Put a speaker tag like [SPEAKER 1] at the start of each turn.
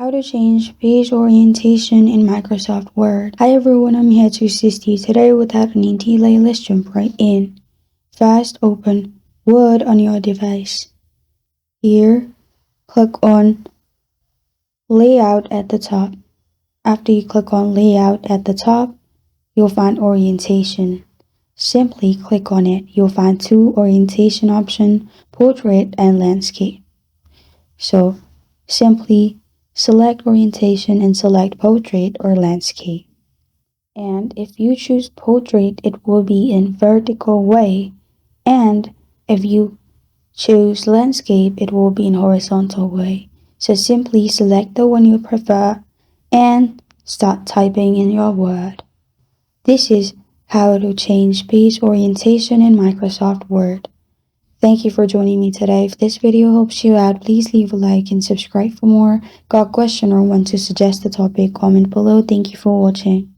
[SPEAKER 1] How to change page orientation in Microsoft Word. Hi everyone, I'm here to assist you today without any delay. Let's jump right in. First, open Word on your device. Here, click on Layout at the top. After you click on Layout at the top, you'll find Orientation. Simply click on it. You'll find two orientation options, Portrait and Landscape. So, simply select Orientation and select Portrait or Landscape. And if you choose Portrait, it will be in vertical way. And if you choose Landscape, it will be in horizontal way. So simply select the one you prefer and start typing in your word. This is how to change page orientation in Microsoft Word. Thank you for joining me today. If this video helps you out, please leave a like and subscribe for more. Got a question or want to suggest a topic, comment below. Thank you for watching.